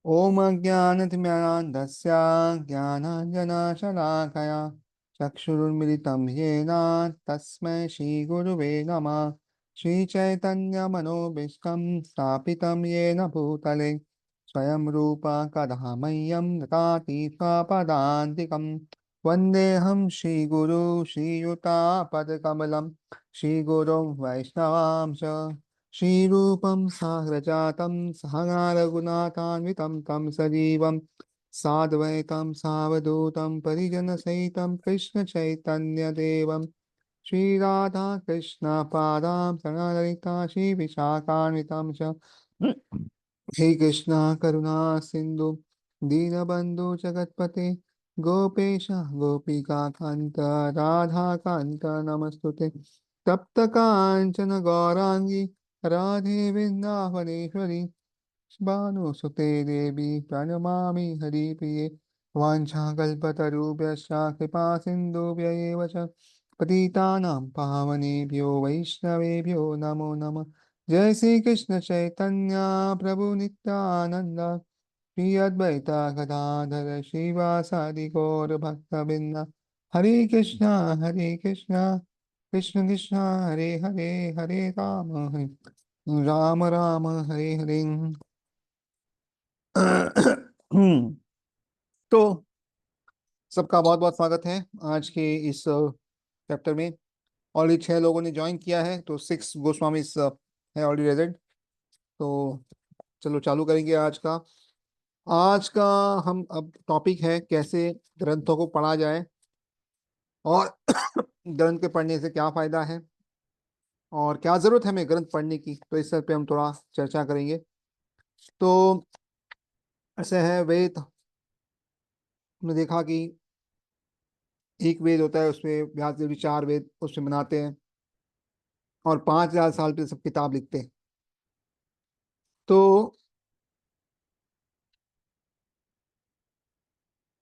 ॐ अज्ञानतिमिरान्धस्य ज्ञानाञ्जनशलाकया चक्षुरुन्मिलितं येन तस्मै श्रीगुरुवे नमः। श्रीचैतन्यमनोभीष्टं स्थापितं येन भूतले स्वयं रूपा कदा मह्यं ददाति स्वपदान्तिकं। वन्देऽहं श्रीगुरु श्रीयुतापदकमलं श्रीगुरुं वैष्णवांश श्रीरूपं साग्रजातं सहना रघुनाथान्वितं तं सजीवं साद्वैतं सावधूतं परिजनसहितं कृष्णचैतन्यदेवं श्रीराधा कृष्णपादां प्रणललिता श्रीविशाखान्वितं च हे कृष्णा करुणा सिन्धु दीनबन्धु जगत्पते गोपेश गोपिका कान्त राधा कान्त नमस्तुते तप्त काञ्चन गौराङ्गी राधे वृन्दावनेश्वरी भानुसुते देवी प्रणमामि हरिप्रिये वाञ्छाकल्पतरुभ्यश्च कृपा सिन्धुभ्य एव च पतितानां पावनेभ्यो वैष्णवेभ्यो नमो नमः। जय श्री कृष्ण चैतन्य प्रभु नित्यानंद श्री अद्वैता गदाधर श्रीवासादि गौर भक्तबिंद हरे कृष्णा कृष्ण कृष्ण हरे हरे हरे राम हरे राम राम हरे हरे। तो सबका बहुत बहुत स्वागत है आज के इस चैप्टर में। ऑलरेडी 6 लोगों ने ज्वाइन किया है, तो 6 गोस्वामी है ऑलरेडी रेजेंट। तो चलो चालू करेंगे आज का हम अब टॉपिक है कैसे ग्रंथों को पढ़ा जाए और ग्रंथ के पढ़ने से क्या फायदा है और क्या जरूरत है हमें ग्रंथ पढ़ने की, तो इस सर पे हम थोड़ा चर्चा करेंगे। तो ऐसे है, वेद हमने देखा कि एक वेद होता है, उसमें व्यास देव जी 4 वेद उसमें बनाते हैं और 5,000 साल पे सब किताब लिखते हैं। तो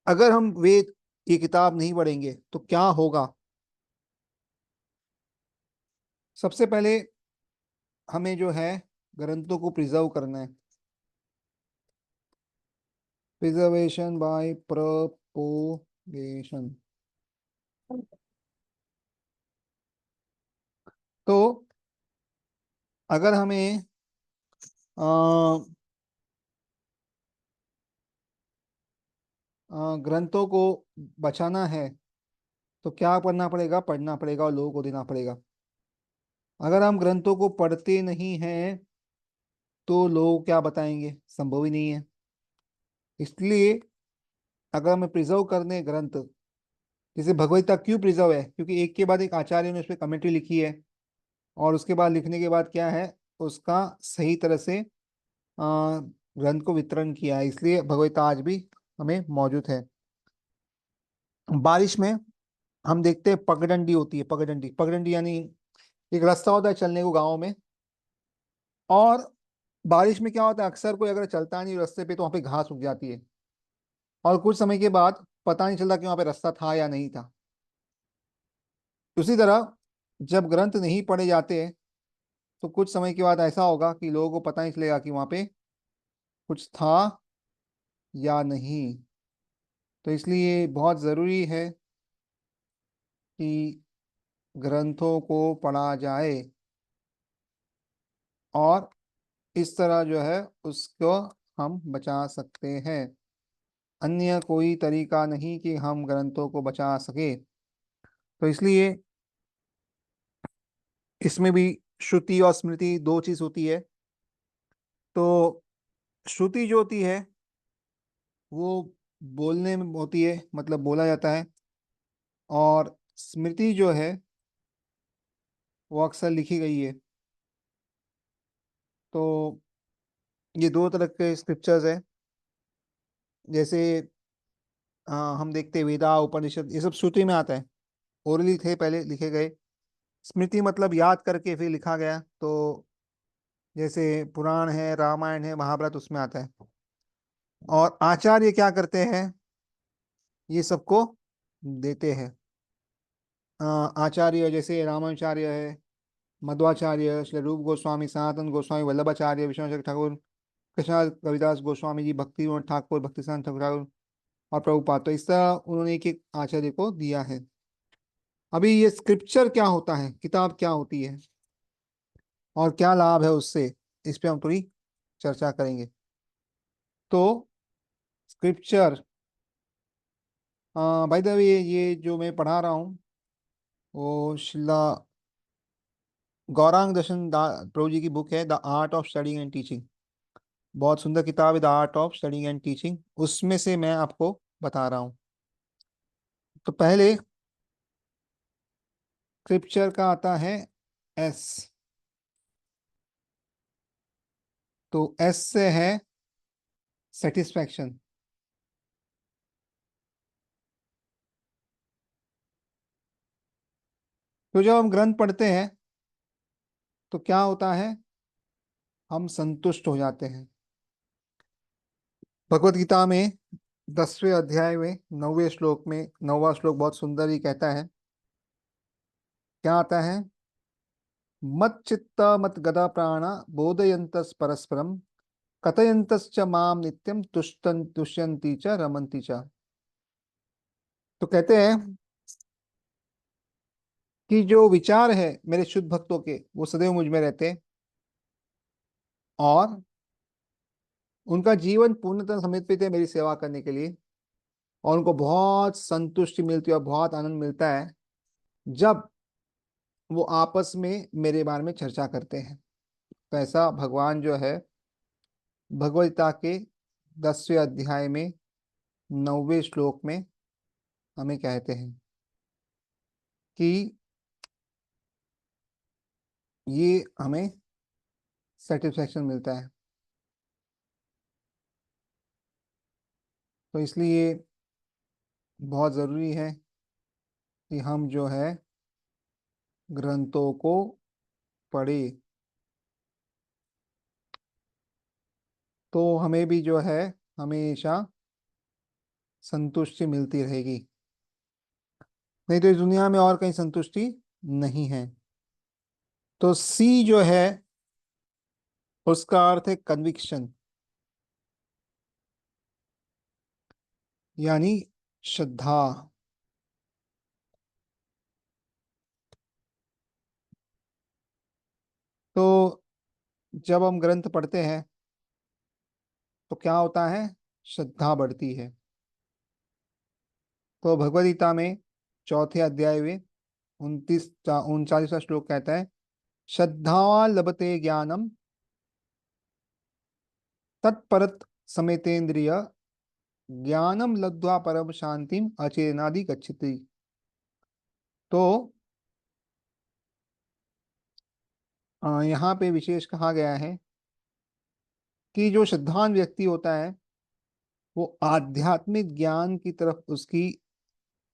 अगर हम वेद की किताब नहीं पढ़ेंगे तो क्या होगा। सबसे पहले हमें जो है ग्रंथों को प्रिजर्व करना है, प्रिजर्वेशन बाय प्रोपोगेशन। तो अगर हमें ग्रंथों को बचाना है तो क्या करना पड़ेगा, पढ़ना पड़ेगा और लोगों को देना पड़ेगा। अगर हम ग्रंथों को पढ़ते नहीं हैं तो लोग क्या बताएंगे, संभव ही नहीं है। इसलिए अगर हमें प्रिजर्व करने ग्रंथ, जैसे भगवत क्यों प्रिजर्व है, क्योंकि एक के बाद एक आचार्य ने उस पर कमेंट्री लिखी है और उसके बाद लिखने के बाद क्या है, उसका सही तरह से ग्रंथ को वितरण किया है, इसलिए भगवत आज भी हमें मौजूद है। बारिश में हम देखते हैं पगडंडी होती है, पगडंडी पगडंडी यानी एक रास्ता होता है चलने को गाँव में। और बारिश में क्या होता है, अक्सर कोई अगर चलता नहीं रास्ते पे तो वहाँ पे घास उग जाती है और कुछ समय के बाद पता नहीं चलता कि वहाँ पे रास्ता था या नहीं था। उसी तरह जब ग्रंथ नहीं पढ़े जाते तो कुछ समय के बाद ऐसा होगा कि लोगों को पता नहीं चलेगा कि वहाँ पे कुछ था या नहीं। तो इसलिए बहुत ज़रूरी है कि ग्रंथों को पढ़ा जाए और इस तरह जो है उसको हम बचा सकते हैं। अन्य कोई तरीका नहीं कि हम ग्रंथों को बचा सके। तो इसलिए इसमें भी श्रुति और स्मृति दो चीज होती है। तो श्रुति जो होती है वो बोलने में होती है, मतलब बोला जाता है, और स्मृति जो है वो अक्सर लिखी गई है। तो ये दो तरह के स्क्रिप्चर्स है। जैसे हम देखते हैं वेदा उपनिषद ये सब श्रुति में आता है, ओरली थे पहले लिखे गए। स्मृति मतलब याद करके फिर लिखा गया। तो जैसे पुराण है, रामायण है, महाभारत, उसमें आता है। और आचार्य क्या करते हैं, ये सबको देते हैं। आचार्य जैसे रामाचार्य है, मध्वाचार्य, श्री रूप गोस्वामी, सनातन गोस्वामी, वल्लभाचार्य, विश्वनाथ ठाकुर, कृष्णदास कविदास गोस्वामी जी, भक्ति विनोद ठाकुर, भक्तिसार ठाकुर और प्रभुपाद। तो इस तरह उन्होंने एक एक आचार्य को दिया है। अभी ये स्क्रिप्चर क्या होता है, किताब क्या होती है और क्या लाभ है उससे, इस पे हम थोड़ी चर्चा करेंगे। तो स्क्रिप्चर, बाय द वे, ये जो मैं पढ़ा रहा हूँ वो शिला गौरांग प्रभु जी की बुक है, the art of studying and teaching. बहुत सुंदर किताब है, the art of studying and teaching. उसमें से मैं आपको बता रहा हूँ। तो पहले स्क्रिप्चर का आता है एस। तो एस से है सेटिस्फैक्शन। तो जब हम ग्रंथ पढ़ते हैं तो क्या होता है, हम संतुष्ट हो जाते हैं। भगवत गीता में 10वें अध्याय में 9वें श्लोक में 9वां श्लोक बहुत सुंदर ही कहता है। क्या आता है, मत चित्त मत गदा प्राणा बोधयंतस परस्परम कथयंतश्च माम नित्यम तुष्यन्ति च रमन्ति च। तो कहते हैं कि जो विचार है मेरे शुद्ध भक्तों के, वो सदैव मुझ में रहते हैं और उनका जीवन पूर्णतः समर्पित है मेरी सेवा करने के लिए। और उनको बहुत संतुष्टि मिलती है और बहुत आनंद मिलता है जब वो आपस में मेरे बारे में चर्चा करते हैं। तो ऐसा भगवान जो है भगवद गीता के 10वें अध्याय में 9वें श्लोक में हमें कहते हैं कि ये हमें सेटिस्फैक्शन मिलता है। तो इसलिए बहुत ज़रूरी है कि हम जो है ग्रंथों को पढ़ें। तो हमें भी जो है हमेशा संतुष्टि मिलती रहेगी। नहीं तो इस दुनिया में और कहीं संतुष्टि नहीं है। तो सी जो है उसका अर्थ है कन्विक्शन, यानी श्रद्धा। तो जब हम ग्रंथ पढ़ते हैं तो क्या होता है, श्रद्धा बढ़ती है। तो भगवद गीता में 4 अध्याय में 39 श्लोक कहता है, श्रद्धावान लभते ज्ञानम तत्परत समेतेन्द्रिय ज्ञानम लब्ध्वा परम शांतिम अचेनादि गच्छति। तो यहाँ पे विशेष कहा गया है कि जो श्रद्धावान व्यक्ति होता है वो आध्यात्मिक ज्ञान की तरफ उसकी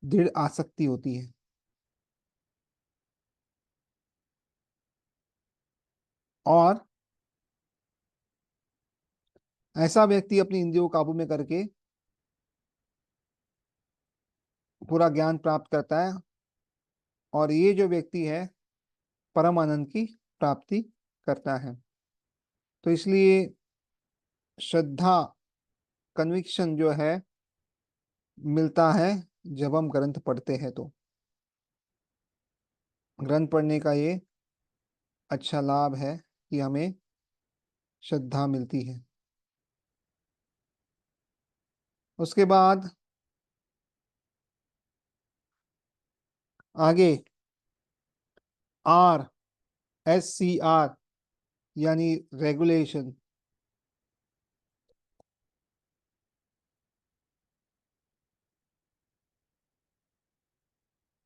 दृढ़ आसक्ति होती है। और ऐसा व्यक्ति अपनी इंद्रियों को काबू में करके पूरा ज्ञान प्राप्त करता है। और ये जो व्यक्ति है परम आनंद की प्राप्ति करता है। तो इसलिए श्रद्धा, कन्विक्शन जो है मिलता है जब हम ग्रंथ पढ़ते हैं। तो ग्रंथ पढ़ने का ये अच्छा लाभ है कि हमें श्रद्धा मिलती है। उसके बाद आगे आर, SCR, यानी रेगुलेशन।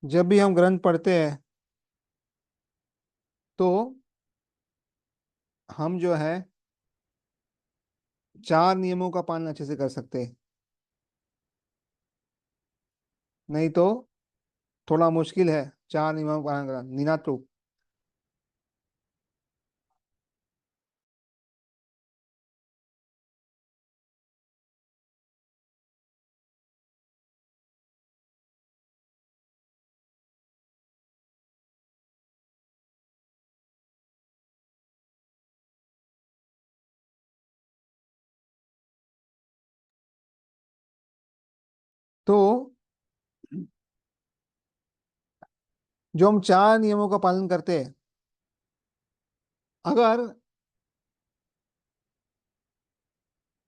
जब भी हम ग्रंथ पढ़ते हैं तो हम जो है 4 नियमों का पालन अच्छे से कर सकते हैं। नहीं तो थोड़ा मुश्किल है 4 नियमों का पालन करना। नीना। तो जो हम 4 नियमों का पालन करते हैं, अगर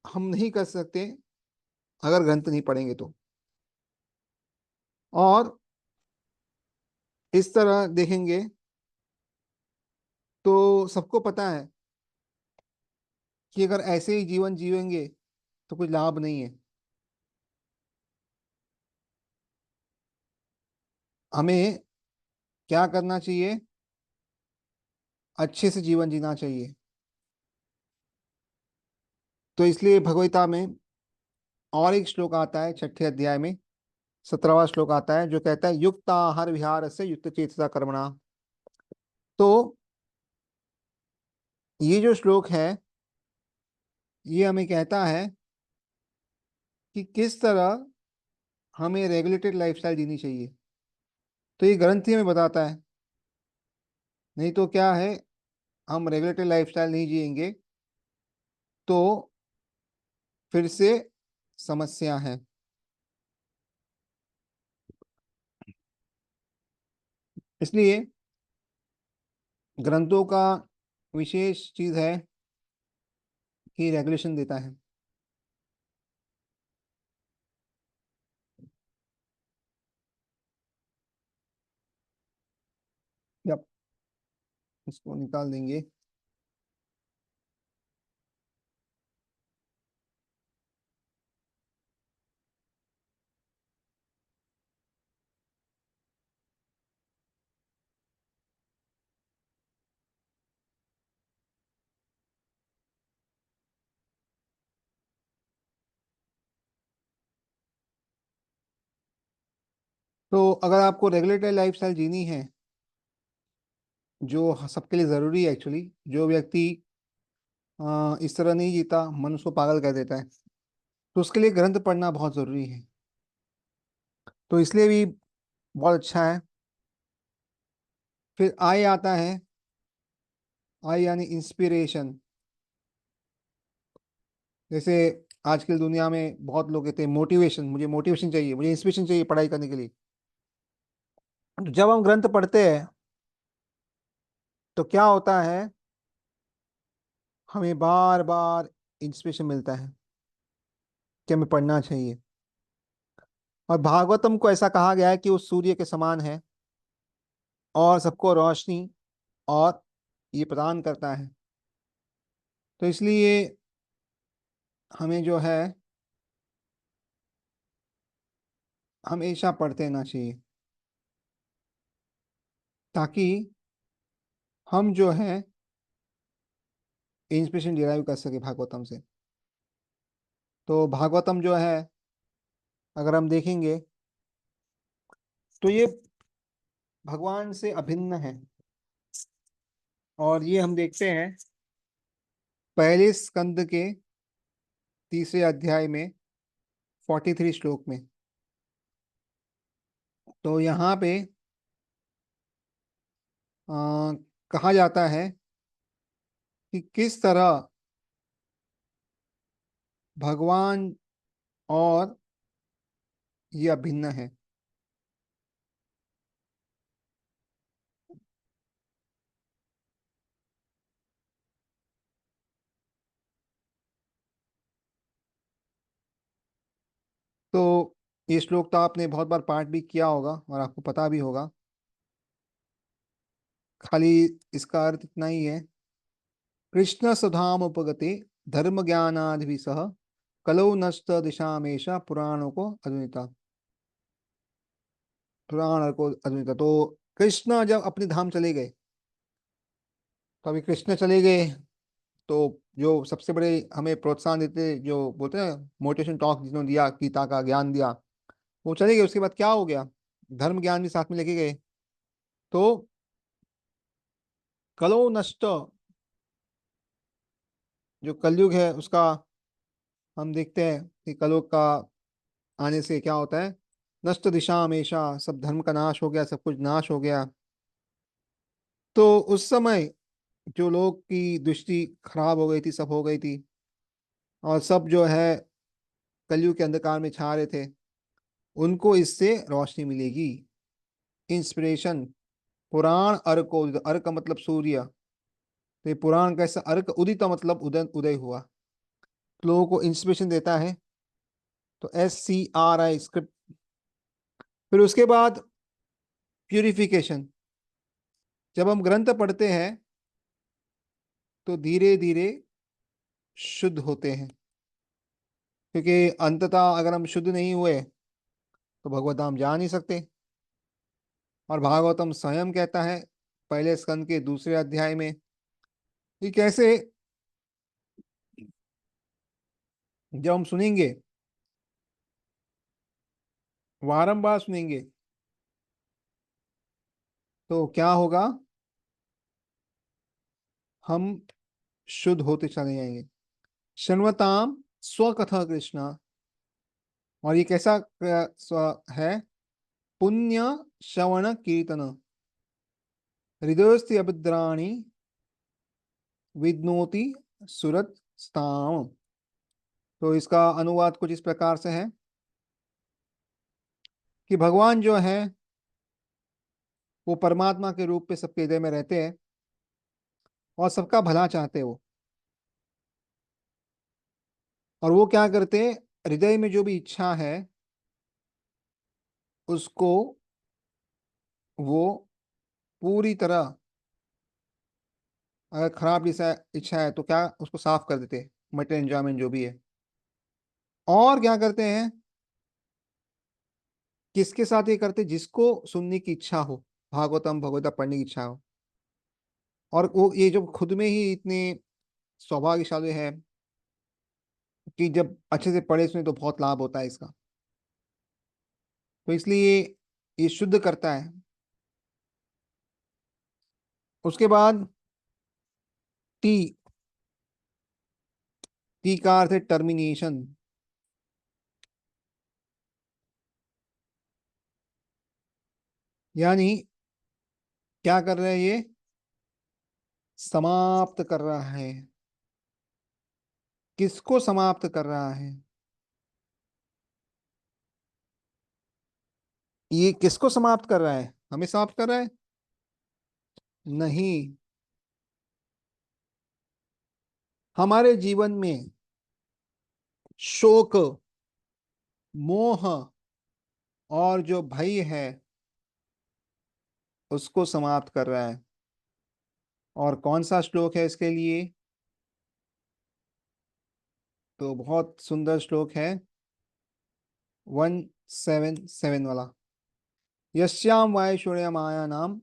हम नहीं कर सकते, अगर ग्रंथ नहीं पढ़ेंगे तो, और इस तरह देखेंगे तो सबको पता है कि अगर ऐसे ही जीवन जीवेंगे तो कुछ लाभ नहीं है। हमें क्या करना चाहिए? अच्छे से जीवन जीना चाहिए। तो इसलिए भगवद्गीता में और एक श्लोक आता है, 6ठे अध्याय में 17वां श्लोक आता है, जो कहता है युक्त आहार विहार से युक्त चेतसा कर्मणा। तो ये जो श्लोक है, ये हमें कहता है कि किस तरह हमें रेगुलेटेड लाइफस्टाइल जीनी चाहिए। तो ये ग्रंथ ही हमें बताता है। नहीं तो क्या है, हम रेगुलेटेड लाइफस्टाइल नहीं जिएंगे तो फिर से समस्या है। इसलिए ग्रंथों का विशेष चीज है कि रेगुलेशन देता है। जब इसको निकाल देंगे तो अगर आपको रेगुलेटेड लाइफस्टाइल जीनी है, जो सबके लिए जरूरी है एक्चुअली, जो व्यक्ति इस तरह नहीं जीता, मन उसको पागल कर देता है, तो उसके लिए ग्रंथ पढ़ना बहुत जरूरी है। तो इसलिए भी बहुत अच्छा है। फिर आई आता है, आई यानी इंस्पिरेशन। जैसे आजकल दुनिया में बहुत लोग कहते हैं मोटिवेशन, मुझे मोटिवेशन चाहिए, मुझे इंस्पिरेशन चाहिए पढ़ाई करने के लिए। तो जब हम ग्रंथ पढ़ते हैं तो क्या होता है, हमें बार बार इंस्पिरेशन मिलता है कि हमें पढ़ना चाहिए। और भागवतम को ऐसा कहा गया है कि वो सूर्य के समान है और सबको रोशनी और ये प्रदान करता है। तो इसलिए हमें जो है हमेशा पढ़ते रहना चाहिए, ताकि हम जो है इंस्पिरेशन डिराइव कर सके भागवतम से। तो भागवतम जो है, अगर हम देखेंगे तो ये भगवान से अभिन्न है। और ये हम देखते हैं पहले स्कंद के 3 अध्याय में 43 श्लोक में। तो यहाँ पे कहा जाता है कि किस तरह भगवान और ये अभिन्न है। तो ये श्लोक तो आपने बहुत बार पाठ भी किया होगा और आपको पता भी होगा। खाली इसका अर्थ इतना ही है, कृष्ण सुधाम उपगते धर्म ज्ञानादि सह कलौ नष्ट दिशामेशा पुराणों को अधुनिता, पुराण को अधुनिता। तो कृष्ण जब अपने धाम चले गए, तो अभी कृष्ण चले गए, तो जो सबसे बड़े हमें प्रोत्साहन देते, जो बोलते हैं मोटिवेशन टॉक जिन्होंने दिया, गीता का ज्ञान दिया, वो चले गए। उसके बाद क्या हो गया, धर्म ज्ञान भी साथ में लेके गए। तो कलो नष्ट, जो कलयुग है उसका हम देखते हैं कि कलयुग का आने से क्या होता है, नष्ट दिशा हमेशा, सब धर्म का नाश हो गया, सब कुछ नाश हो गया। तो उस समय जो लोग की दृष्टि खराब हो गई थी, सब हो गई थी, और सब जो है कलयुग के अंधकार में छा रहे थे, उनको इससे रोशनी मिलेगी। इंस्पिरेशन, पुराण अर्क को, अर्क का मतलब सूर्य, तो ये पुराण कैसा अर्क, उदित मतलब उदय, उदय हुआ, तो लोगों को इंस्पिरेशन देता है। तो SCRI स्क्रिप्ट। फिर उसके बाद प्यूरिफिकेशन, जब हम ग्रंथ पढ़ते हैं तो धीरे धीरे शुद्ध होते हैं, क्योंकि अंततः अगर हम शुद्ध नहीं हुए तो भगवत धाम जा नहीं सकते। और भागवतम स्वयं कहता है पहले स्कंद के दूसरे अध्याय में कि कैसे जब हम सुनेंगे, बारंबार सुनेंगे, तो क्या होगा, हम शुद्ध होते चले जाएंगे। शृण्वताम स्वकथा कृष्णा, और ये कैसा है, पुण्य श्रवण कीर्तन, हृदयस्थि अभिद्राणी विद्नोति सुरत स्थाम। तो इसका अनुवाद कुछ इस प्रकार से है कि भगवान जो है वो परमात्मा के रूप में सबके हृदय में रहते हैं और सबका भला चाहते हैं वो। और वो क्या करते हैं, हृदय में जो भी इच्छा है उसको वो पूरी तरह, अगर खराब इच्छा इच्छा है तो क्या उसको साफ कर देते हैं, मटेरियल एंजॉयमेंट जो भी है। और क्या करते हैं, किसके साथ ये करते, जिसको सुनने की इच्छा हो, भागवतम भगवता पढ़ने की इच्छा हो। और वो ये जो खुद में ही इतने सौभाग्यशाली है कि जब अच्छे से पढ़े सुने तो बहुत लाभ होता है इसका। तो इसलिए ये शुद्ध करता है। उसके बाद टी, टी का अर्थ है टर्मिनेशन, यानी क्या कर रहा है ये, समाप्त कर रहा है। किसको समाप्त कर रहा है, ये किसको समाप्त कर रहा है, हमें समाप्त कर रहा है, नहीं, हमारे जीवन में शोक, मोह और जो भय है उसको समाप्त कर रहा है। और कौन सा श्लोक है इसके लिए, तो बहुत सुंदर श्लोक है, 177 वाला। यस्याम वाय शून्य माया नाम,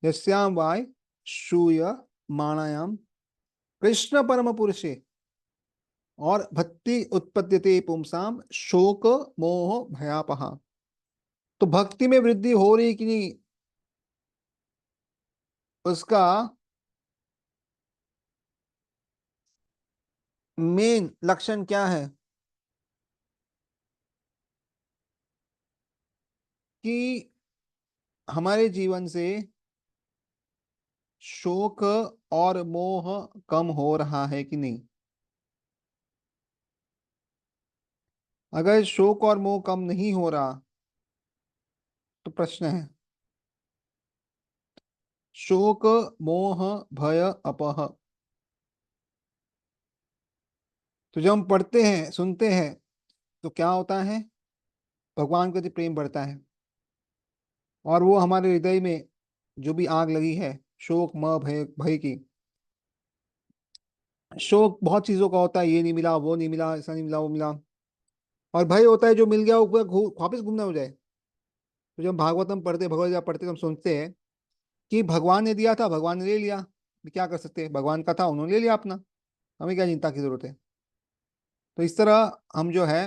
यस्याम वाय शूय माणायाम कृष्ण परम पुरुषे और भक्ति उत्पद्यते पुंसाम शोक मोह भयापहा। तो भक्ति में वृद्धि हो रही कि नहीं, उसका मेन लक्षण क्या है, कि हमारे जीवन से शोक और मोह कम हो रहा है कि नहीं। अगर शोक और मोह कम नहीं हो रहा तो प्रश्न है, शोक मोह भय अपह, तो जब हम पढ़ते हैं सुनते हैं तो क्या होता है, भगवान के प्रति प्रेम बढ़ता है। और वो हमारे हृदय में जो भी आग लगी है शोक मोह भय भय की, शोक बहुत चीजों का होता है, ये नहीं मिला वो नहीं मिला ऐसा नहीं मिला वो मिला। और भय होता है जो मिल गया वो पूरा वापस गुम ना हो जाए। तो जब भागवतम पढ़ते, भगवत गीता पढ़ते तो हम सुनते हैं कि भगवान ने दिया था भगवान ने ले लिया, क्या कर सकते हैं, भगवान का था उन्होंने ले लिया अपना, हमें क्या चिंता की जरूरत है। तो इस तरह हम जो है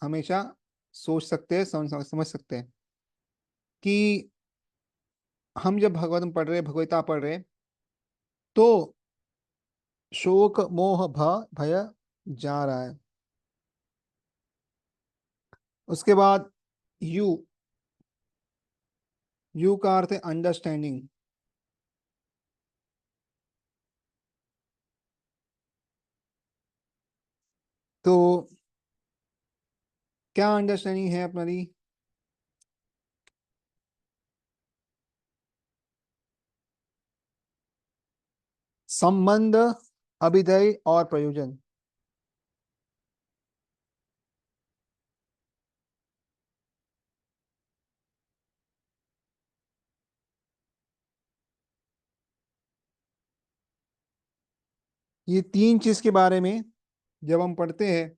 हमेशा सोच सकते हैं, समझ सकते हैं कि हम जब भगवतम पढ़ रहे भगवता पढ़ रहे तो शोक मोह भय जा रहा है। उसके बाद यू, यू का अर्थ है अंडरस्टैंडिंग। तो क्या अंडरस्टैंडिंग है अपनी? संबंध, अभिधेय और प्रयोजन। ये तीन चीज के बारे में जब हम पढ़ते हैं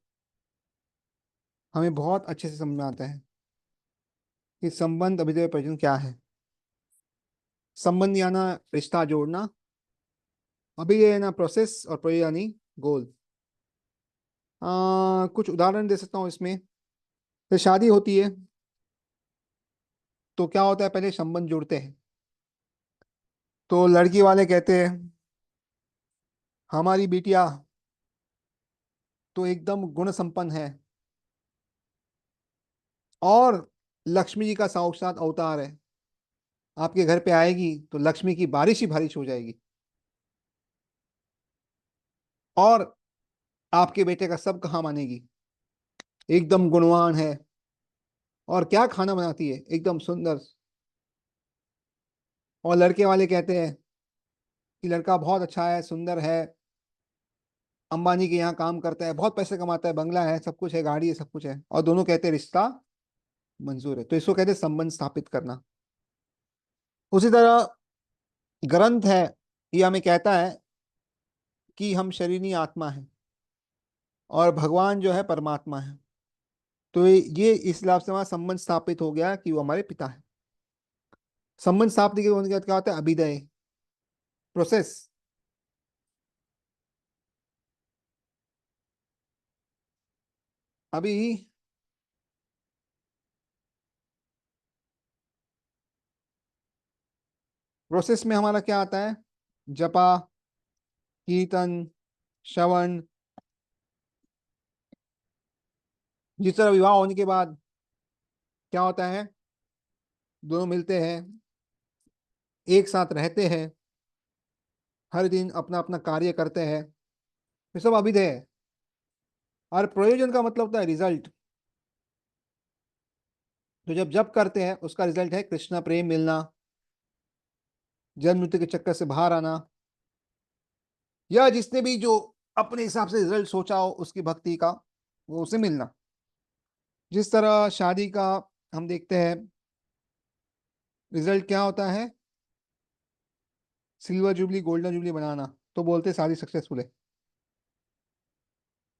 हमें बहुत अच्छे से समझ में आता है कि संबंध, अभिधेय, प्रयोजन क्या है। संबंध याना रिश्ता जोड़ना, अभिधेय याना प्रोसेस, और प्रयोजन यानी गोल। कुछ उदाहरण दे सकता हूँ इसमें। तो शादी होती है तो क्या होता है, पहले संबंध जुड़ते हैं। तो लड़की वाले कहते हैं हमारी बिटिया तो एकदम गुण संपन्न है और लक्ष्मी जी का साक्षात अवतार है, आपके घर पे आएगी तो लक्ष्मी की बारिश ही बारिश हो जाएगी, और आपके बेटे का सब कहा मानेगी, एकदम गुणवान है, और क्या खाना बनाती है एकदम सुंदर। और लड़के वाले कहते हैं कि लड़का बहुत अच्छा है, सुंदर है, अंबानी के यहाँ काम करता है, बहुत पैसे कमाता है, बंगला है, सब कुछ है, गाड़ी है, सब कुछ है, और दोनों कहते हैं रिश्ता मंजूर है। तो इसको कहते हैं संबंध स्थापित करना। उसी तरह ग्रंथ है, ये हमें कहता है कि हम शरीरी आत्मा है और भगवान जो है परमात्मा है। तो ये इस हिसाब से हमारा संबंध स्थापित हो गया कि वो हमारे पिता है। संबंध स्थापित होने के बाद क्या होता है, अभिदय, प्रोसेस। अभी प्रोसेस में हमारा क्या आता है, जपा, कीर्तन, श्रवण। जिस तरह विवाह होने के बाद क्या होता है, दोनों मिलते हैं, एक साथ रहते हैं, हर दिन अपना अपना कार्य करते हैं, ये सब अभिधेय है। और प्रयोजन का मतलब होता है रिजल्ट। तो जब जब करते हैं उसका रिजल्ट है कृष्णा प्रेम मिलना, जन्म मृत्यु के चक्कर से बाहर आना, या जिसने भी जो अपने हिसाब से रिजल्ट सोचा हो उसकी भक्ति का, वो उसे मिलना। जिस तरह शादी का हम देखते हैं रिजल्ट क्या होता है, सिल्वर जुबली, गोल्डन जुबली बनाना, तो बोलते हैं शादी सक्सेसफुल है।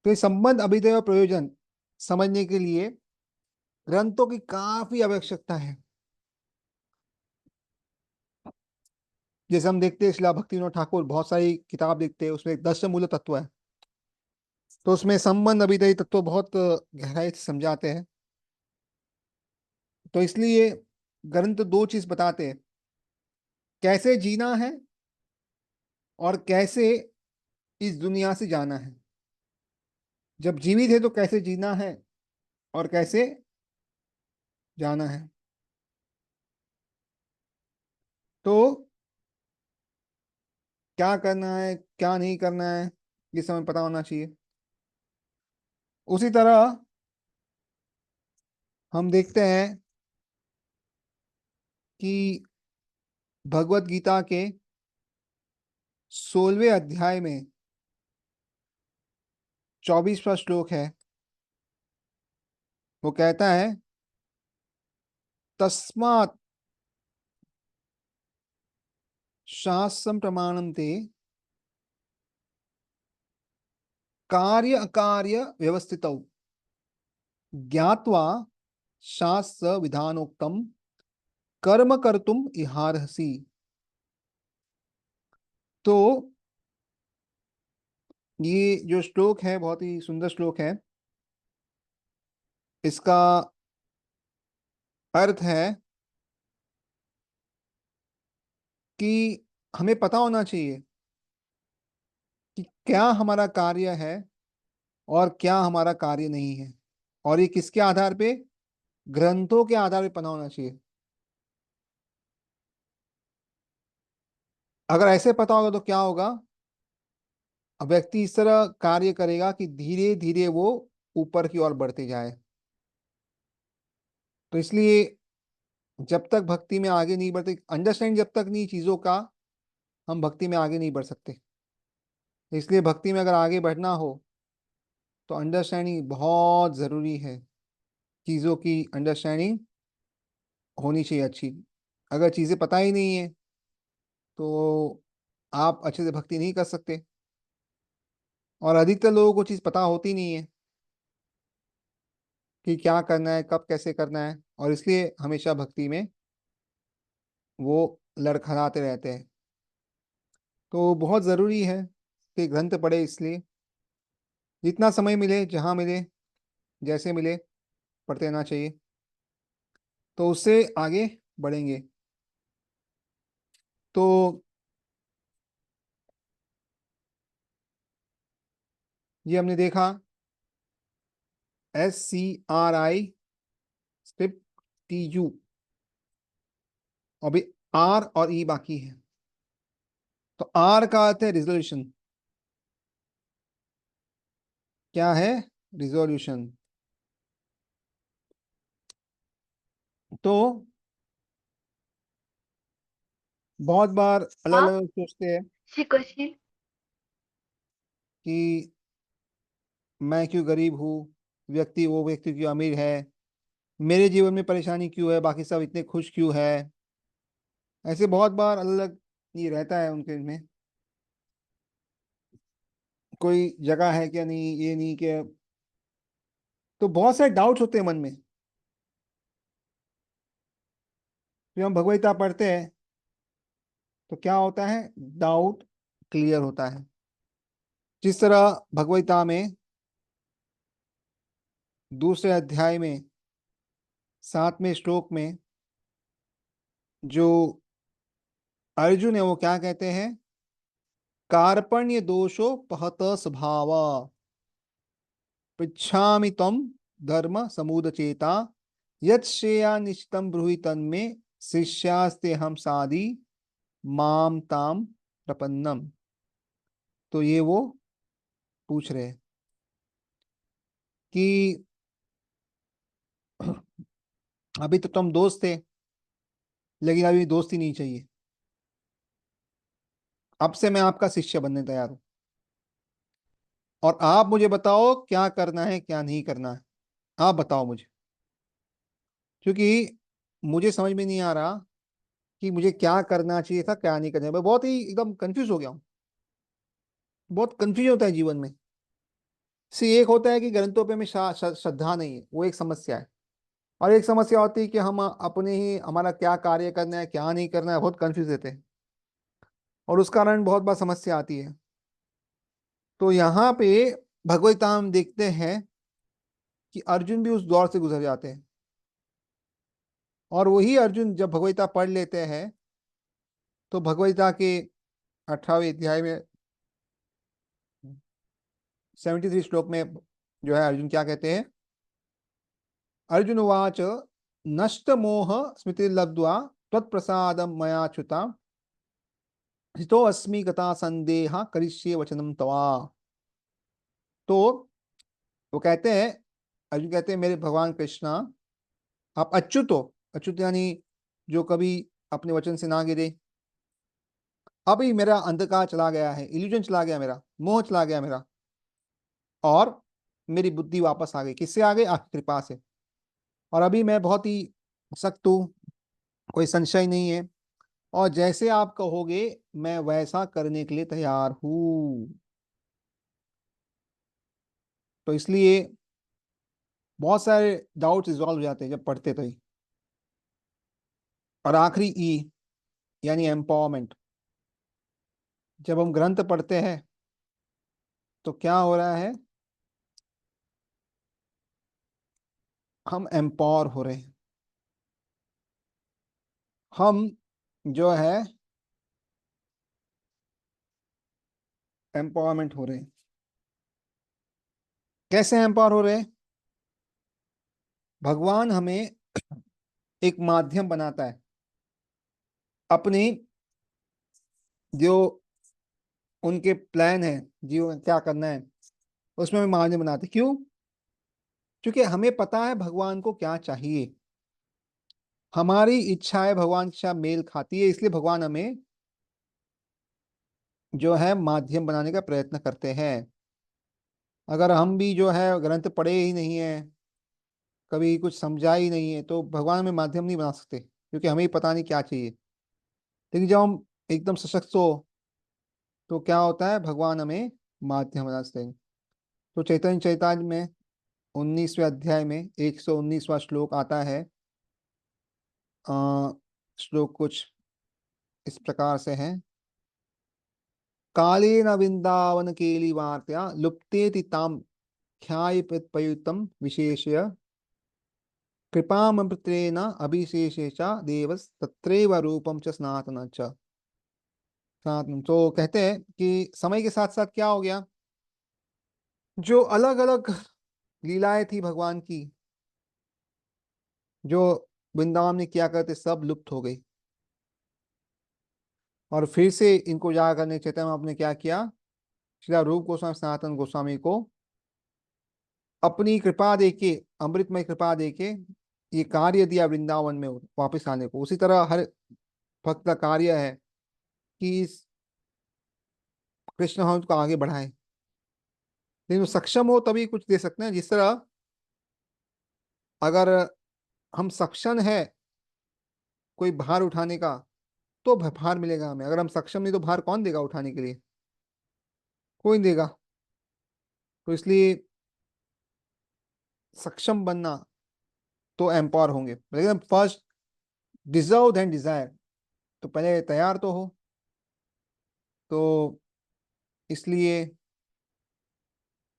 तो ये संबंध, अभिधेय और प्रयोजन समझने के लिए ग्रंथों की काफी आवश्यकता है। जैसे हम देखते हैं शिला भक्ति विनोद ठाकुर बहुत सारी किताब देखते हैं, उसमें एक दर्शन मूल तत्व है, तो उसमें संबंध, अभिधेय तत्व बहुत गहराई से समझाते हैं। तो इसलिए ग्रंथ दो चीज बताते हैं, कैसे जीना है और कैसे इस दुनिया से जाना है। जब जीवित है तो कैसे जीना है और कैसे जाना है। तो क्या करना है, क्या नहीं करना है, ये समय पता होना चाहिए। उसी तरह हम देखते हैं कि भगवत गीता के 16वें अध्याय में 24वां श्लोक है। वो कहता है तस्मात् शास्त्रम प्रमाणम ते कार्य अकार्य व्यवस्थितौ ज्ञात्वा शास्त्र विधानोक्तम कर्म कर्तुम इहारहसि। तो ये जो श्लोक है बहुत ही सुंदर श्लोक है। इसका अर्थ है कि हमें पता होना चाहिए कि क्या हमारा कार्य है और क्या हमारा कार्य नहीं है, और ये किसके आधार पे, ग्रंथों के आधार पे पता होना चाहिए। अगर ऐसे पता होगा तो क्या होगा, व्यक्ति इस तरह कार्य करेगा कि धीरे धीरे वो ऊपर की ओर बढ़ते जाए। तो इसलिए जब तक भक्ति में आगे नहीं बढ़ते, अंडरस्टैंड जब तक नहीं चीजों का, हम भक्ति में आगे नहीं बढ़ सकते। इसलिए भक्ति में अगर आगे बढ़ना हो तो अंडरस्टैंडिंग बहुत जरूरी है। चीजों की अंडरस्टैंडिंग होनी चाहिए अच्छी। अगर चीजें पता ही नहीं है तो आप अच्छे से भक्ति नहीं कर सकते। और अधिकतर लोगों को चीज पता होती नहीं है कि क्या करना है, कब कैसे करना है, और इसलिए हमेशा भक्ति में वो लड़खड़ाते रहते हैं। तो बहुत जरूरी है कि ग्रंथ पढ़े, इसलिए जितना समय मिले, जहां मिले, जैसे मिले, पढ़ते रहना चाहिए, तो उससे आगे बढ़ेंगे। तो ये हमने देखा SCRI स्क्रिप्ट TU, अभी R और E बाकी है। तो R का अर्थ है रिजोल्यूशन। क्या है? रिजोल्यूशन। तो बहुत बार अलग हाँ, अलग सोचते हैं से क्वेश्चन। कि मैं क्यों गरीब हूँ, वो व्यक्ति क्यों अमीर है, मेरे जीवन में परेशानी क्यों है, बाकी सब इतने खुश क्यों है। ऐसे बहुत बार अलग अलग ये रहता है उनके में। कोई जगह है क्या, नहीं ये नहीं क्या। तो बहुत सारे डाउट्स होते हैं मन में। फिर हम भगवत पढ़ते हैं तो क्या होता है, डाउट क्लियर होता है। जिस तरह भगवत में दूसरे अध्याय में 7वें श्लोक में जो अर्जुन है वो क्या कहते हैं, कार्पण्य दोषो पहत स्वभाव पृच्छामि तम धर्म समुदचेता यत् श्रेया निश्चितम ब्रूहि तन्मे शिष्यास्ते हम सादि माम ताम प्रपन्नम। तो ये वो पूछ रहे हैं कि अभी तो तुम दोस्त थे, लेकिन अभी दोस्ती नहीं चाहिए। अब से मैं आपका शिष्य बनने तैयार हूं, और आप मुझे बताओ क्या करना है क्या नहीं करना है। आप बताओ मुझे, क्योंकि मुझे समझ में नहीं आ रहा कि मुझे क्या करना चाहिए था, क्या नहीं करना है। मैं बहुत ही एकदम कंफ्यूज हो गया हूँ। बहुत कंफ्यूज होता है जीवन में। सी एक होता है कि ग्रंथों पे में श्रद्धा नहीं है, वो एक समस्या है। और एक समस्या होती है कि हम अपने ही हमारा क्या कार्य करना है क्या नहीं करना है, बहुत कंफ्यूज रहते हैं, और उस कारण बहुत बार समस्या आती है। तो यहाँ पे भगवत हम देखते हैं कि अर्जुन भी उस दौर से गुजर जाते हैं, और वही अर्जुन जब भगवत पढ़ लेते हैं तो भगवत के 18वें अध्याय में 73 श्लोक में जो है अर्जुन क्या कहते हैं, अर्जुन उवाच नष्ट मोह स्मृति लब्ध्वा त्वत्प्रसादम मया च्युता हितो अस्मि गता संदेह करिष्ये वचनम तवा। तो वो कहते हैं, अर्जुन कहते हैं मेरे भगवान कृष्णा, आप अच्युत हो। अच्युत यानी जो कभी अपने वचन से ना गिरे। अभी मेरा अंधकार चला गया है, इल्यूजन चला गया, मेरा मोह चला गया मेरा, और मेरी बुद्धि वापस आ गई। किससे आ गई? आपकी कृपा से। और अभी मैं बहुत ही सख्त हूँ, कोई संशय नहीं है, और जैसे आप कहोगे मैं वैसा करने के लिए तैयार हूँ। तो इसलिए बहुत सारे डाउट्स रिजॉल्व हो जाते हैं जब पढ़ते तो ही। और आखिरी ई यानी एम्पावरमेंट। जब हम ग्रंथ पढ़ते हैं तो क्या हो रहा है, हम एम्पावर हो रहे हैं। हम जो है एम्पावरमेंट हो रहे हैं। कैसे एम्पावर हो रहे हैं? भगवान हमें एक माध्यम बनाता है, अपनी जो उनके प्लान है जीवन में क्या करना है, उसमें हम माध्यम बनाते। क्यों? क्योंकि हमें पता है भगवान को क्या चाहिए, हमारी इच्छाएं भगवान की इच्छा मेल खाती है, इसलिए भगवान हमें जो है माध्यम बनाने का प्रयत्न करते हैं। अगर हम भी जो है ग्रंथ पढ़े ही नहीं है, कभी कुछ समझा ही नहीं है, तो भगवान हमें माध्यम नहीं बना सकते, क्योंकि हमें ही पता नहीं क्या चाहिए। लेकिन जब हम एकदम सशक्त हो, तो क्या होता है, भगवान हमें माध्यम बना सकते हैं। तो चैतन्य चैतन्य में 19वें अध्याय में 119वां श्लोक आता है। श्लोक कुछ इस प्रकार से है। कालेन वृंदावन केली वार्त्या लुप्तेति ताम ख्याय प्रयुतम विशेष्य कृपामृतेन अभिशेषे च देवस तत्रैव रूपम च सनातन च। सनातन तो कहते हैं कि समय के साथ साथ क्या हो गया, जो अलग अलग लीलाएं थी भगवान की, जो वृंदावन में किया करते, सब लुप्त हो गई। और फिर से इनको जा करने चैतन्य महाप्रभु ने क्या किया, श्री रूप गोस्वामी सनातन गोस्वामी को अपनी कृपा देके, अमृतमय कृपा देके ये कार्य दिया वृंदावन में वापस आने को। उसी तरह हर भक्त का कार्य है कि इस कृष्ण हम को आगे बढ़ाए, लेकिन वो सक्षम हो तभी कुछ दे सकते हैं। जिस तरह अगर हम सक्षम है कोई भार उठाने का, तो भार मिलेगा हमें। अगर हम सक्षम नहीं, तो भार कौन देगा उठाने के लिए? कोई नहीं देगा। तो इसलिए सक्षम बनना तो एम्पावर होंगे, लेकिन फर्स्ट डिजर्व देन डिजायर, तो पहले तैयार तो हो। तो इसलिए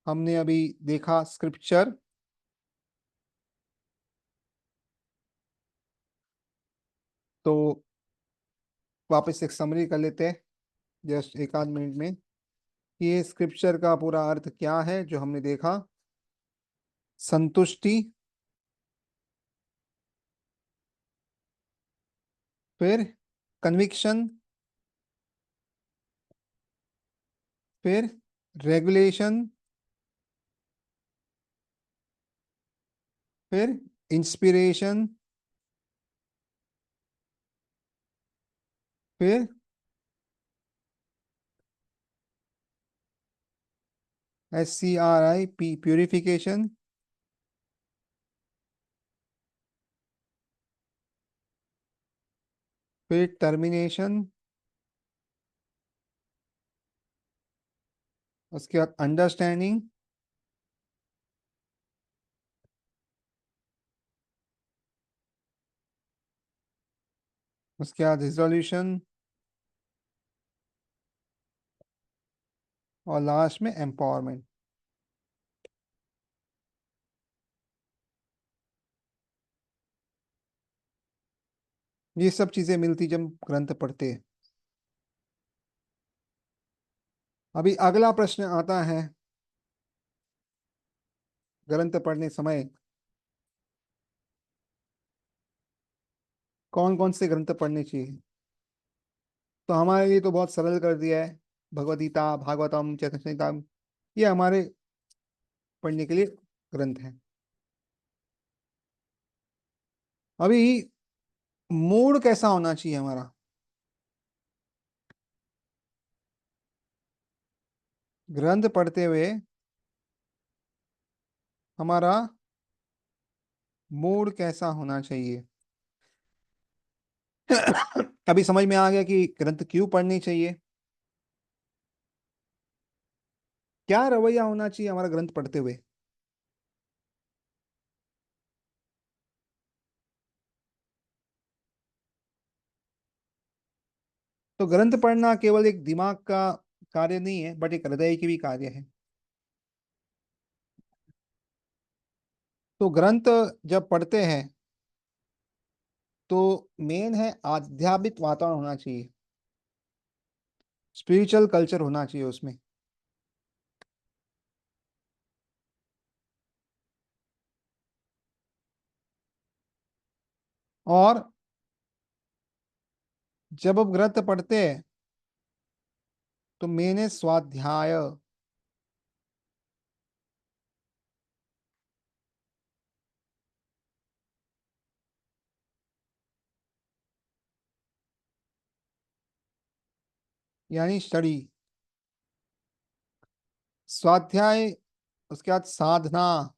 हमने अभी देखा स्क्रिप्चर, तो वापस एक समरी कर लेते हैं जस्ट एक आध मिनट में कि ये स्क्रिप्चर का पूरा अर्थ क्या है जो हमने देखा। संतुष्टि, फिर कन्विक्शन, फिर रेगुलेशन, फिर इंस्पिरेशन, फिर SCRIP प्यूरिफिकेशन, फिर टर्मिनेशन, उसके बाद अंडरस्टैंडिंग, उसके बाद रिजोल्यूशन, और लास्ट में एम्पावरमेंट। ये सब चीजें मिलती जब ग्रंथ पढ़ते हैं। अभी अगला प्रश्न आता है, ग्रंथ पढ़ने समय कौन कौन से ग्रंथ पढ़ने चाहिए? तो हमारे लिए तो बहुत सरल कर दिया है, भगवद गीता, भागवतम, चैतन्य चरितामृत, ये हमारे पढ़ने के लिए ग्रंथ हैं। अभी मूड कैसा होना चाहिए हमारा ग्रंथ पढ़ते हुए? हमारा मूड कैसा होना चाहिए? अभी समझ में आ गया कि ग्रंथ क्यों पढ़नी चाहिए, क्या रवैया होना चाहिए हमारा ग्रंथ पढ़ते हुए। तो ग्रंथ पढ़ना केवल एक दिमाग का कार्य नहीं है, बट एक हृदय की भी कार्य है। तो ग्रंथ जब पढ़ते हैं, तो मेन है आध्यात्मिक वातावरण होना चाहिए, स्पिरिचुअल कल्चर होना चाहिए उसमें। और जब हम ग्रंथ पढ़ते हैं, तो मैंने स्वाध्याय यानी स्टडी, स्वाध्याय उसके बाद साधना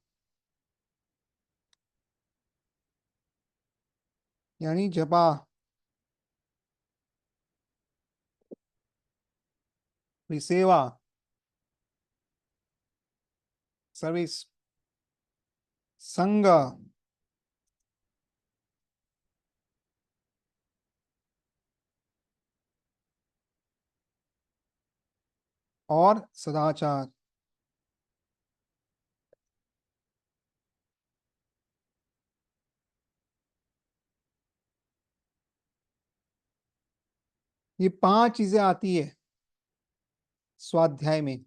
यानी जपा, फिर सेवा सर्विस, संग और सदाचार। ये 5 चीजें आती है स्वाध्याय में।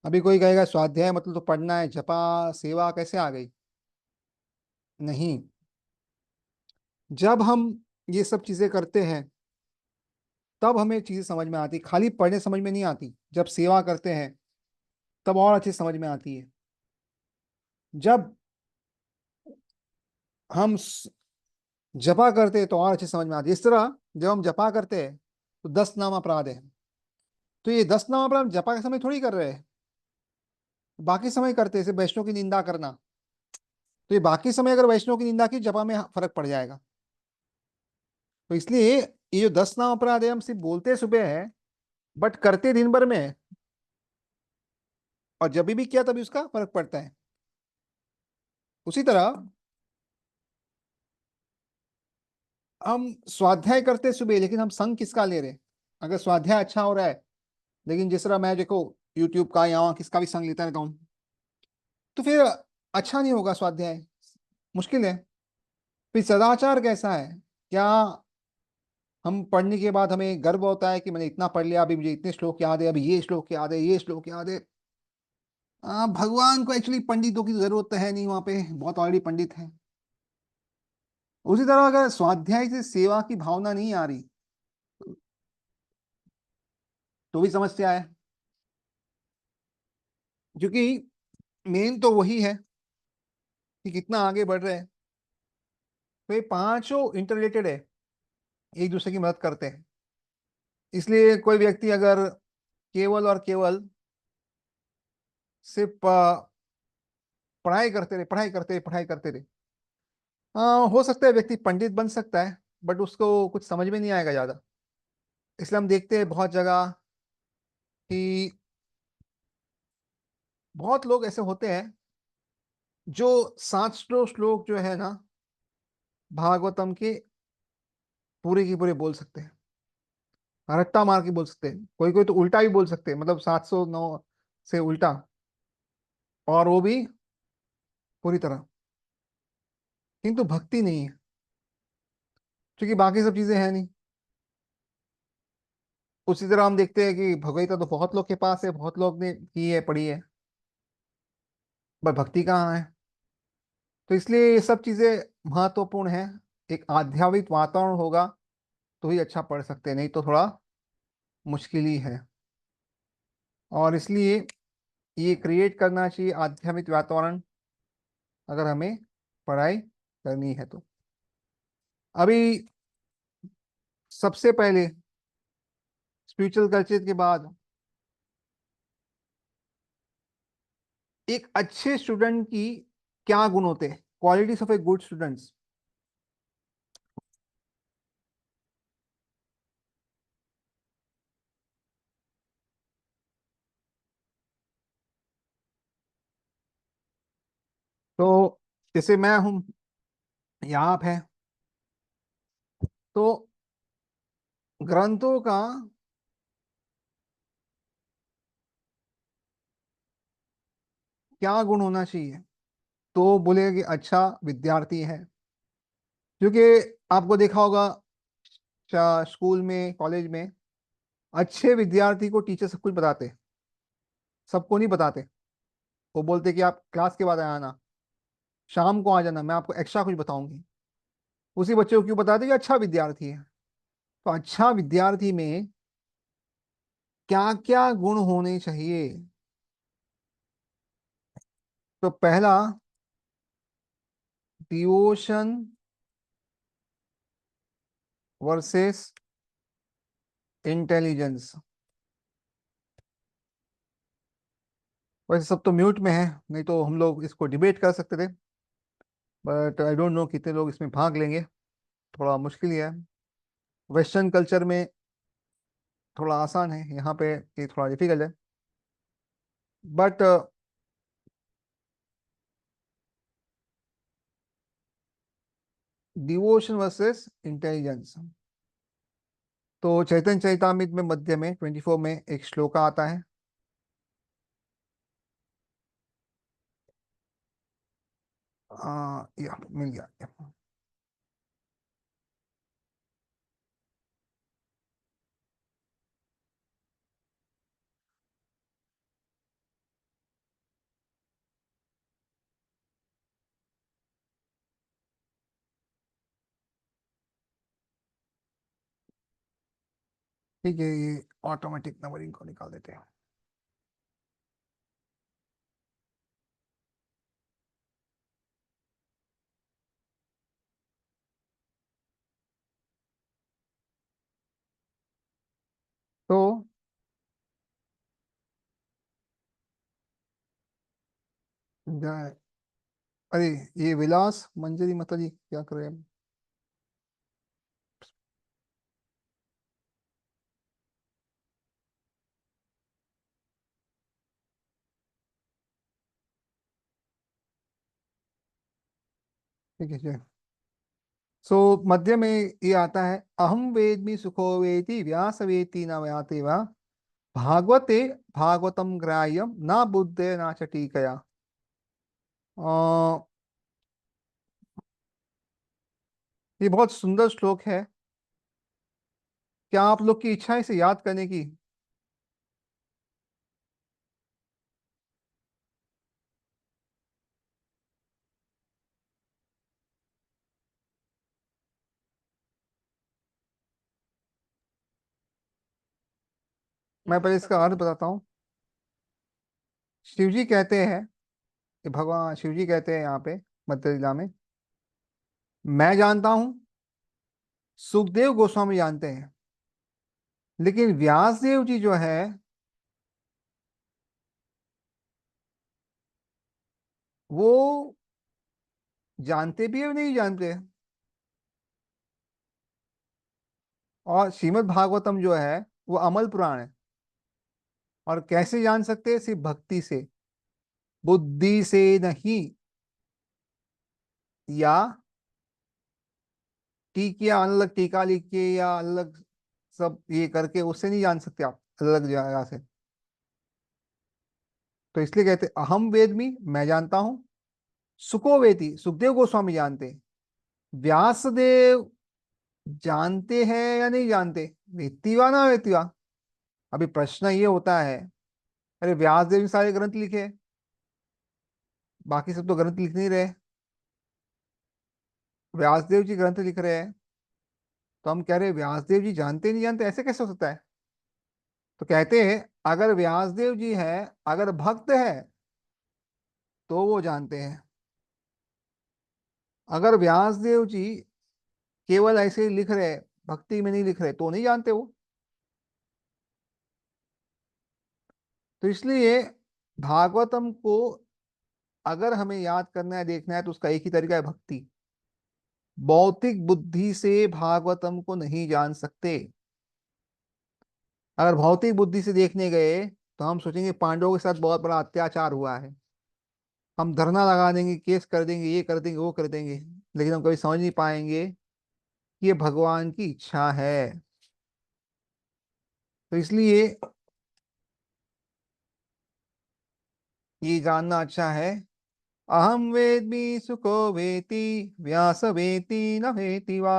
अभी कोई कहेगा स्वाध्याय मतलब तो पढ़ना है, जपा सेवा कैसे आ गई? नहीं, जब हम ये सब चीजें करते हैं तब हमें चीजें समझ में आती, खाली पढ़ने समझ में नहीं आती। जब सेवा करते हैं तब और अच्छी समझ में आती है। जब हम जपा करते हैं तो और अच्छी समझ में आती है। इस तरह जब हम जपा करते हैं तो 10 नाम अपराध है। तो ये 10 नाम अपराध जपा के समय थोड़ी कर रहे हैं, बाकी समय करते हैं, जैसे वैष्णव की निंदा करना। तो ये बाकी समय अगर वैष्णव की निंदा की, जपा में फर्क पड़ जाएगा। तो इसलिए ये जो 10 नाम अपराध है, हम सिर्फ बोलते सुबह है बट करते दिन भर में है। और जब भी किया तभी उसका फर्क पड़ता है। उसी तरह हम स्वाध्याय करते सुबह, लेकिन हम संग किसका ले रहे हैं? अगर स्वाध्याय अच्छा हो रहा है, लेकिन जिस तरह मैं देखो यूट्यूब का या वहाँ किसका भी संग लेता रहता हूँ, तो फिर अच्छा नहीं होगा स्वाध्याय, मुश्किल है। फिर सदाचार कैसा है? क्या हम पढ़ने के बाद हमें गर्व होता है कि मैंने इतना पढ़ लिया, अभी मुझे इतने श्लोक याद है, अभी ये श्लोक याद है, ये श्लोक याद है? भगवान को एक्चुअली पंडितों की जरूरत तो है नहीं, वहां पे बहुत ऑलरेडी पंडित है। उसी तरह अगर स्वाध्याय से सेवा की भावना नहीं आ रही तो भी समस्या है। क्योंकि मेन तो वही है कि कितना आगे बढ़ रहे हैं। तो ये पांचों इंटरलेटेड है, एक दूसरे की मदद करते हैं। इसलिए कोई व्यक्ति अगर केवल और केवल सिर्फ पढ़ाई करते रहे, पढ़ाई करते रहे, पढ़ाई करते रहे, हो सकता है व्यक्ति पंडित बन सकता है बट उसको कुछ समझ में नहीं आएगा ज्यादा। इसलिए हम देखते हैं बहुत जगह कि बहुत लोग ऐसे होते हैं जो 700 श्लोक जो है ना भागवतम के पूरे की पूरे बोल सकते हैं, रट्टा मार के बोल सकते हैं। कोई कोई तो उल्टा भी बोल सकते हैं, मतलब 709 से उल्टा, और वो भी पूरी तरह। किंतु भक्ति नहीं है, क्योंकि बाकी सब चीजें हैं नहीं। उसी तरह हम देखते हैं कि भगवत गीता तो बहुत लोग के पास है, बहुत लोग ने की है, पढ़ी है, पर भक्ति कहाँ है? तो इसलिए ये सब चीजें महत्वपूर्ण है। एक आध्यात्मिक वातावरण होगा तो ही अच्छा पढ़ सकते हैं, नहीं तो थोड़ा मुश्किल ही है। और इसलिए ये क्रिएट करना चाहिए आध्यात्मिक वातावरण, अगर हमें पढ़ाई करनी है तो। अभी सबसे पहले स्पिरिचुअल कल्चर के बाद एक अच्छे स्टूडेंट की क्या गुण होते हैं, qualities of a good students? तो जैसे मैं हूं या आप है, तो ग्रंथों का क्या गुण होना चाहिए? तो बोलेगा कि अच्छा विद्यार्थी है। क्योंकि आपको देखा होगा स्कूल में, कॉलेज में अच्छे विद्यार्थी को टीचर सब कुछ बताते, सबको नहीं बताते। वो बोलते कि आप क्लास के बाद आना, शाम को आ जाना, मैं आपको एक्स्ट्रा कुछ बताऊंगी। उसी बच्चे को क्यों बताते कि अच्छा विद्यार्थी है? तो अच्छा विद्यार्थी में क्या क्या गुण होने चाहिए? तो पहला, डिवोशन वर्सेस इंटेलिजेंस। वैसे सब तो म्यूट में है, नहीं तो हम लोग इसको डिबेट कर सकते थे, बट आई डोंट नो कितने लोग इसमें भाग लेंगे। थोड़ा मुश्किल ही है। वेस्टर्न कल्चर में थोड़ा आसान है, यहाँ पे ये थोड़ा डिफिकल्ट है। But devotion versus intelligence. तो चैतन्य चैतामृत में मध्य में 24 में एक श्लोका आता है। या मिल गया या। ठीक है, ये ऑटोमेटिक नंबरिंग को निकाल देते हैं। तो अरे, ये विलास मंजरी माता जी क्या कर रहे हैं? ठीक है, ठीक है। सो मध्य में ये आता है, अहम वेद्मि सुखो वेति व्यास वेति न याति वा भागवते भागवतम ग्राह्यम ना बुद्धे ना च टीकया। अ, ये बहुत सुंदर श्लोक है। क्या आप लोग की इच्छा है इसे याद करने की? मैं पहले इसका अर्थ बताता हूँ। शिव जी कहते हैं, कि भगवान शिव जी कहते हैं यहाँ पे मध्य लीला में, मैं जानता हूँ, सुखदेव गोस्वामी जानते हैं, लेकिन व्यास देव जी जो है वो जानते भी है और नहीं जानते। और श्रीमद् भागवतम जो है वो अमल पुराण है। और कैसे जान सकते हैं? सिर्फ भक्ति से, बुद्धि से नहीं। या टीकिया अलग टीका लिख के या अलग सब ये करके उससे नहीं जान सकते आप अलग जगह से। तो इसलिए कहते अहम वेदमी, मैं जानता हूं, सुको वेति सुखदेव गोस्वामी जानते, व्यासदेव जानते हैं या नहीं जानते, वेत्तीवा ना वेत्तीवा। अभी प्रश्न ये होता है, अरे व्यासदेव ने सारे ग्रंथ लिखे, बाकी सब तो ग्रंथ लिख नहीं रहे, व्यासदेव जी ग्रंथ लिख रहे हैं, तो हम कह रहे हैं व्यासदेव जी जानते नहीं जानते, ऐसे कैसे हो सकता है? तो कहते हैं अगर व्यासदेव जी है, अगर भक्त है, तो वो जानते हैं। अगर व्यासदेव जी केवल ऐसे ही लिख रहे, भक्ति में नहीं लिख रहे, तो नहीं जानते वो। तो इसलिए भागवतम को अगर हमें याद करना है, देखना है, तो उसका एक ही तरीका है, भक्ति। भौतिक बुद्धि से भागवतम को नहीं जान सकते। अगर भौतिक बुद्धि से देखने गए तो हम सोचेंगे पांडवों के साथ बहुत बड़ा अत्याचार हुआ है, हम धरना लगा देंगे, केस कर देंगे, ये कर देंगे, वो कर देंगे, लेकिन हम कभी समझ नहीं पाएंगे कि ये भगवान की इच्छा है। तो इसलिए ये जानना अच्छा है, अहम वेद्मि सुको वेति व्यास वेति न वेति वा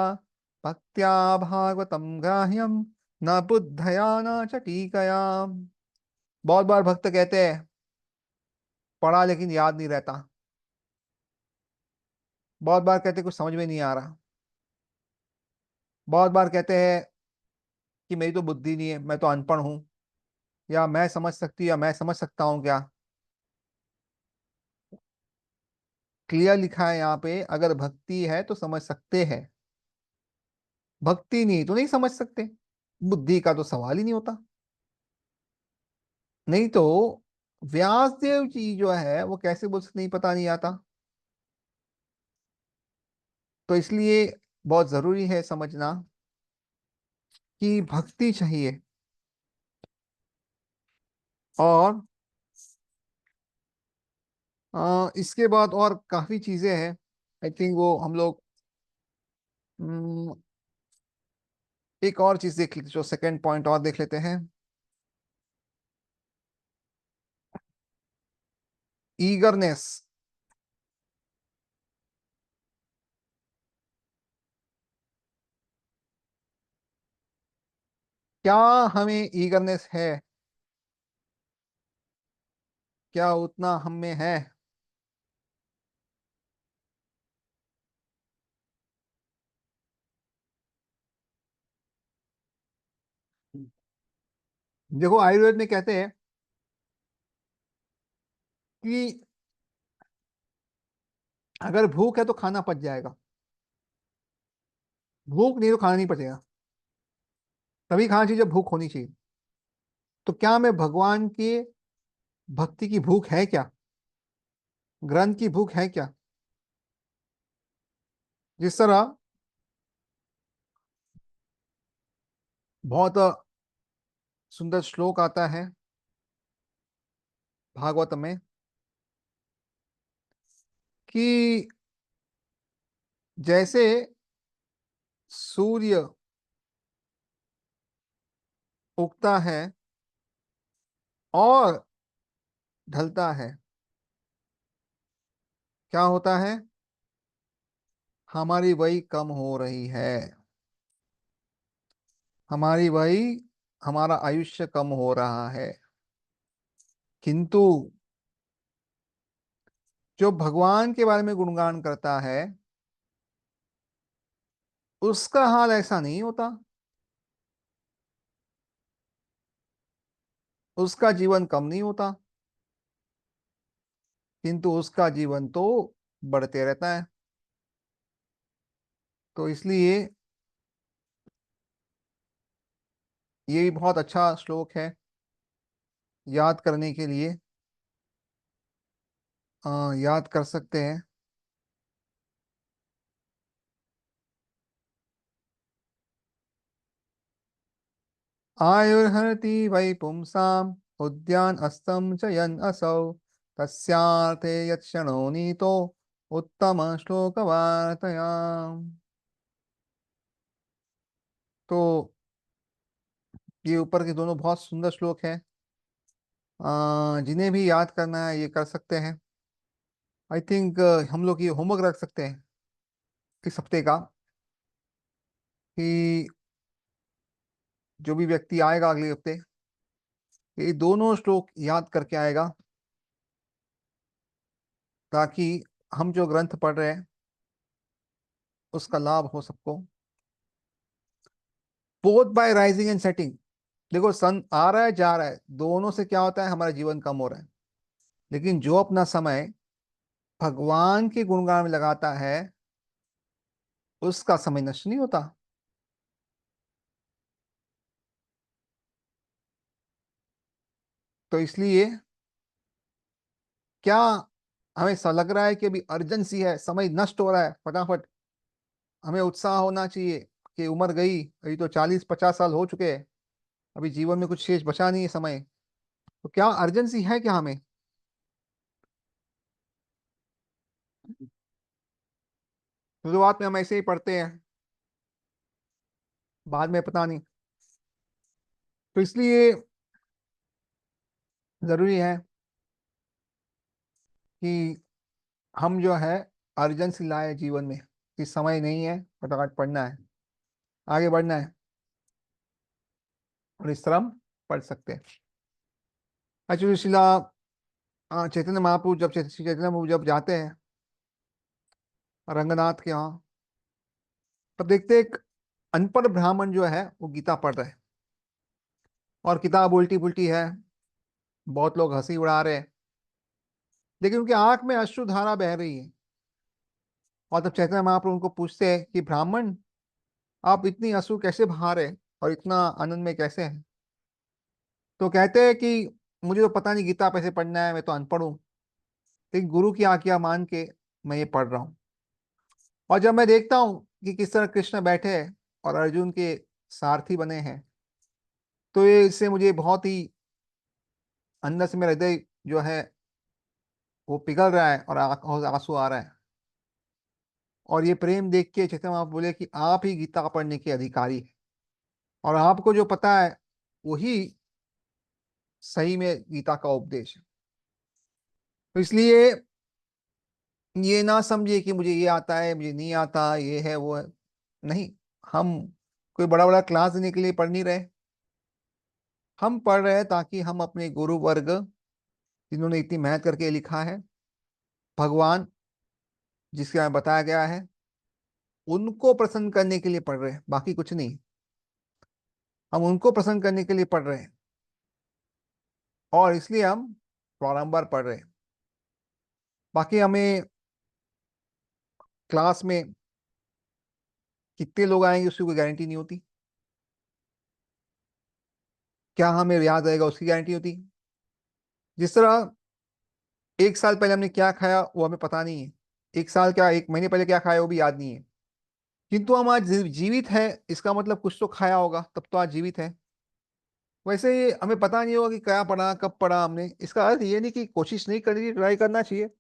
भक्त्या भागवतम ग्राह्यम न बुद्धया न च टीकया। बहुत बार भक्त कहते हैं पढ़ा लेकिन याद नहीं रहता, बहुत बार कहते कुछ समझ में नहीं आ रहा, बहुत बार कहते हैं कि मेरी तो बुद्धि नहीं है, मैं तो अनपढ़ हूँ। या मैं समझ सकती हूँ या मैं समझ सकता हूँ क्या? क्लियर लिखा है यहाँ पे, अगर भक्ति है तो समझ सकते हैं, भक्ति नहीं तो नहीं समझ सकते। बुद्धि का तो सवाल ही नहीं होता। नहीं तो व्यास देव जी जो है वो कैसे बोल सकते नहीं पता नहीं आता? तो इसलिए बहुत जरूरी है समझना कि भक्ति चाहिए। और इसके बाद और काफी चीजें हैं। आई थिंक वो हम लोग हम्म, एक और चीज देख लेते, जो सेकंड पॉइंट और देख लेते हैं। ईगरनेस। क्या हमें ईगरनेस है? क्या उतना हम में है? देखो आयुर्वेद में कहते हैं कि अगर भूख है तो खाना पच जाएगा, भूख नहीं तो खाना नहीं पचेगा। तभी खाना चाहिए जब भूख होनी चाहिए। तो क्या हमें भगवान के भक्ति की भूख है क्या? ग्रंथ की भूख है क्या? जिस तरह बहुत सुंदर श्लोक आता है भागवत में कि जैसे सूर्य उगता है और ढलता है, क्या होता है? हमारी वही कम हो रही है, हमारी वही, हमारा आयुष्य कम हो रहा है। किंतु जो भगवान के बारे में गुणगान करता है उसका हाल ऐसा नहीं होता, उसका जीवन कम नहीं होता, किंतु उसका जीवन तो बढ़ते रहता है। तो इसलिए ये भी बहुत अच्छा श्लोक है याद करने के लिए। याद कर सकते हैं। आयुर्हरति वै पुंसाम् उद्यान अस्तम च यन असौ तस्यार्थे यत्क्षणो नीतो उत्तम श्लोक वार्तया। तो ये ऊपर के दोनों बहुत सुंदर श्लोक हैं। जिन्हें भी याद करना है ये कर सकते हैं। आई थिंक हम लोग ये होमवर्क रख सकते हैं इस हफ्ते का, कि जो भी व्यक्ति आएगा अगले हफ्ते ये दोनों श्लोक याद करके आएगा, ताकि हम जो ग्रंथ पढ़ रहे हैं उसका लाभ हो सबको। Both bye rising and setting. देखो सन आ रहा है जा रहा है, दोनों से क्या होता है, हमारा जीवन कम हो रहा है। लेकिन जो अपना समय भगवान के गुणगान में लगाता है उसका समय नष्ट नहीं होता। तो इसलिए क्या हमें ऐसा लग रहा है कि अभी अर्जेंसी है, समय नष्ट हो रहा है, फटाफट हमें उत्साह होना चाहिए कि उम्र गई, अभी तो 40-50 साल हो चुके हैं, अभी जीवन में कुछ शेष बचा नहीं है समय, तो क्या अर्जेंसी है क्या हमें? शुरुआत में हम ऐसे ही पढ़ते हैं, बाद में पता नहीं। तो इसलिए जरूरी है कि हम जो है अर्जेंसी लाए जीवन में, कि समय नहीं है, फटाफट पढ़ना है, आगे बढ़ना है, और इस तरह हम पढ़ सकते हैं। एक्चुअली शिला चैतन्य महाप्रभु जब श्री चैतन्य महाप्रभु जब जाते हैं रंगनाथ के यहाँ, तब देखते हैं एक अनपढ़ ब्राह्मण जो है वो गीता पढ़ रहा है, और किताब उल्टी पुल्टी है, बहुत लोग हंसी उड़ा रहे हैं, लेकिन उनकी आंख में अश्रुधारा बह रही है। और तब चैतन्य महाप्रभु उनको पूछते हैं कि ब्राह्मण, आप इतनी अश्रु कैसे बहा रहे हैं और इतना आनंद में कैसे हैं? तो कहते हैं कि मुझे तो पता नहीं गीता कैसे पढ़ना है, मैं तो अनपढ़ हूँ, लेकिन गुरु की आज्ञा मान के मैं ये पढ़ रहा हूँ। और जब मैं देखता हूँ कि किस तरह कृष्ण बैठे हैं और अर्जुन के सारथी बने हैं, तो ये इससे मुझे बहुत ही अंदर से मेरा हृदय जो है वो पिघल रहा है और आंखों से आंसू आ रहा है। और ये प्रेम देख के चैतन्य महाप्रभु बोले कि आप ही गीता पढ़ने के अधिकारी हैं, और आपको जो पता है वही सही में गीता का उपदेश है। तो इसलिए ये ना समझिए कि मुझे ये आता है, मुझे नहीं आता, ये है वो है। नहीं, हम कोई बड़ा बड़ा क्लास देने के लिए पढ़ नहीं रहे। हम पढ़ रहे हैं ताकि हम अपने गुरु वर्ग, जिन्होंने इतनी मेहनत करके लिखा है, भगवान जिसके बारे में बताया गया है, उनको प्रसन्न करने के लिए पढ़ रहे हैं, बाकी कुछ नहीं। हम उनको प्रसन्न करने के लिए पढ़ रहे हैं, और इसलिए हम बारंबार पढ़ रहे हैं। बाकी हमें क्लास में कितने लोग आएंगे उसकी कोई गारंटी नहीं होती। क्या हमें याद रहेगा उसकी गारंटी होती। जिस तरह एक साल पहले हमने क्या खाया वो हमें पता नहीं है, एक साल क्या, एक महीने पहले क्या खाया वो भी याद नहीं है, किंतु हम आज जीवित है, इसका मतलब कुछ तो खाया होगा, तब तो आज जीवित है। वैसे ही हमें पता नहीं होगा कि क्या पढ़ा, कब पढ़ा हमने। इसका अर्थ ये नहीं कि कोशिश नहीं करनी चाहिए, ट्राई करना चाहिए,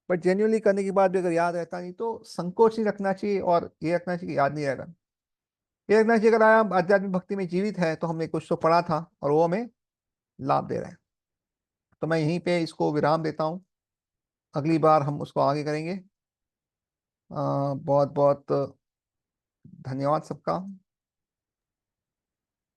बट जेन्युइनली करने के बाद भी अगर याद रहता नहीं तो संकोच नहीं रखना चाहिए, और ये रखना चाहिए कि याद नहीं रहेगा। ये रखना चाहिए अगर आप आध्यात्मिक भक्ति में जीवित है तो हमने कुछ तो पढ़ा था और वो हमें लाभ दे रहा है। तो मैं यहीं पे इसको विराम देता हूँ, अगली बार हम उसको आगे करेंगे। बहुत बहुत धन्यवाद सबका।